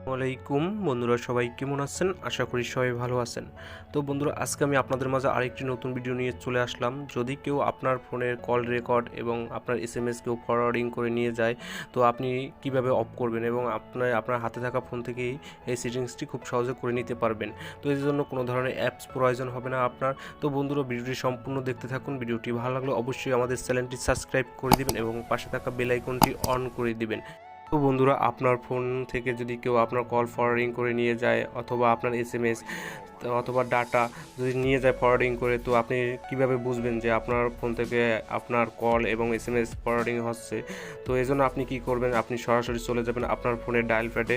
আসসালামাইকুম বন্ধুরা, সবাই কেমন আছেন? আশা করি সবাই ভালো আছেন। তো বন্ধুরা, আজকে আমি আপনাদের মাঝে আরেকটি নতুন ভিডিও নিয়ে চলে আসলাম। যদি কেউ আপনার ফোনের কল রেকর্ড এবং আপনার SMS কেউ ফরওয়ার্ডিং করে নিয়ে যায়, তো আপনি কিভাবে অফ করবেন এবং আপনার হাতে থাকা ফোন থেকেই এই সেটিংসটি খুব সহজে করে নিতে পারবেন। তো এর জন্য কোনো ধরনের অ্যাপস প্রয়োজন হবে না আপনার। তো বন্ধুরা, ভিডিওটি সম্পূর্ণ দেখতে থাকুন। ভিডিওটি ভালো লাগলে অবশ্যই আমাদের চ্যানেলটি সাবস্ক্রাইব করে দিবেন এবং পাশে থাকা বেল আইকনটি অন করে দিবেন। তো বন্ধুরা, আপনার ফোন থেকে যদি কেউ আপনার কল ফরওয়ার্ডিং করে নিয়ে যায় অথবা আপনার SMS অথবা ডাটা যদি নিয়ে যায় ফরওয়ার্ডিং করে, তো আপনি কিভাবে বুঝবেন যে আপনার ফোন থেকে আপনার কল এবং SMS ফরওয়ার্ডিং হচ্ছে? তো এই জন্য আপনি কি করবেন, আপনি সরাসরি চলে যাবেন আপনার ফোনের ডায়াল প্যাডে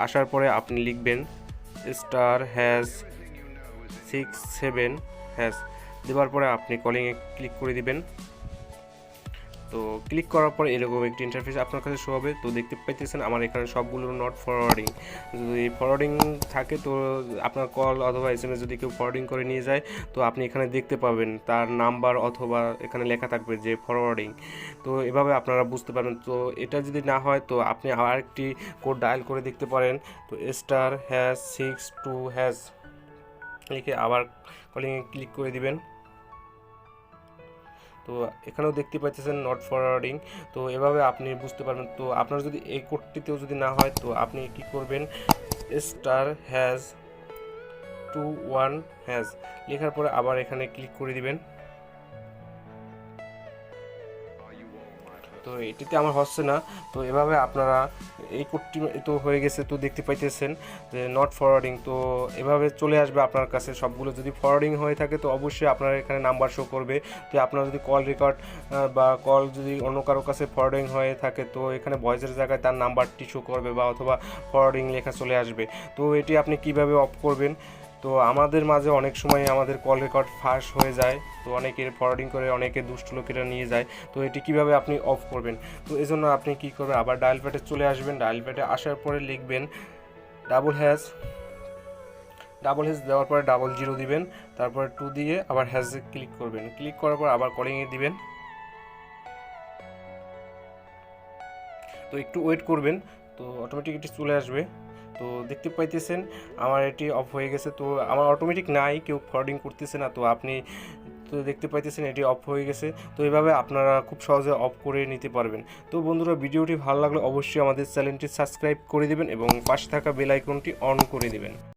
আসার পরে আপনি লিখবেন *##67# দেওয়ার পরে আপনি কলিংয়ে ক্লিক করে দিবেন। তো ক্লিক করার পর এরকম একটি ইন্টারফেস আপনার কাছে শো হবে। তো দেখতে পাইতেছেন আমার এখানে সবগুলো নট ফরওয়ার্ডিং। যদি ফরওয়ার্ডিং থাকে, তো আপনার কল অথবা SMS যদি কেউ ফরওয়ার্ডিং করে নিয়ে যায়, তো আপনি এখানে দেখতে পাবেন তার নাম্বার অথবা এখানে লেখা থাকবে যে ফরওয়ার্ডিং। তো এভাবে আপনারা বুঝতে পারবেন। তো এটা যদি না হয়, তো আপনি আরেকটি কোড ডায়াল করে দেখতে পারেন। তো *#62# লিখে আবার কলিংয়ে ক্লিক করে দিবেন। তো এখানেও দেখতে পাচ্ছেন নট ফরওয়ার্ডিং। তো এভাবে আপনি বুঝতে পারবেন। তো আপনার যদি এই কোডটিতেও যদি না হয়, তো আপনি কি করবেন, *#21# লেখার পরে আবার এখানে ক্লিক করে দিবেন। তো এটিতে আমার হচ্ছে না। তো এভাবে আপনারা এই কোডটি তো হয়ে গেছে। তো দেখতে পাইতেছেন যে নট ফরওয়ার্ডিং। তো এভাবে চলে আসবে আপনার কাছে সবগুলো। যদি ফরওয়ার্ডিং হয়ে থাকে, তো অবশ্যই আপনার এখানে নাম্বার শো করবে। তো আপনার যদি কল রেকর্ড বা কল যদি অন্য কারো কাছে ফরওয়ার্ডিং হয়ে থাকে, তো এখানে ভয়েসের জায়গায় তার নাম্বারটি শো করবে বা অথবা ফরওয়ার্ডিং লেখা চলে আসবে। তো এটি আপনি কিভাবে অফ করবেন? তো আমাদের মাঝে অনেক সময় আমাদের কল রেকর্ড ফাঁস হয়ে যায়। তো অনেকের ফরওয়ার্ডিং করে অনেকে দুষ্ট লোকেরা নিয়ে যায়। তো এটি কিভাবে আপনি অফ করবেন? তো এজন্য আপনি কি করবেন, আবার ডায়াল প্যাডে চলে আসবেন। ডায়াল প্যাডে আসার পরে লিখবেন ### দেওয়ার পরে 00 দিবেন, তারপরে 2 দিয়ে আবার হ্যাশে ক্লিক করবেন। ক্লিক করার পর আবার কলিংয়ে দিবেন। তো একটু ওয়েট করবেন, তো অটোমেটিক এটি চলে আসবে। তো দেখতে পাইতেছেন আমার এটি অফ হয়ে গেছে। তো আমার অটোমেটিক নাই, কেউ ফরওয়ার্ডিং করতেছে না। তো আপনি তো দেখতে পাইতেছেন এটি অফ হয়ে গেছে। তো এভাবে আপনারা খুব সহজে অফ করে নিতে পারবেন। তো বন্ধুরা, ভিডিওটি ভালো লাগলে অবশ্যই আমাদের চ্যানেলটি সাবস্ক্রাইব করে দিবেন এবং পাশে থাকা বেল আইকনটি অন করে দিবেন।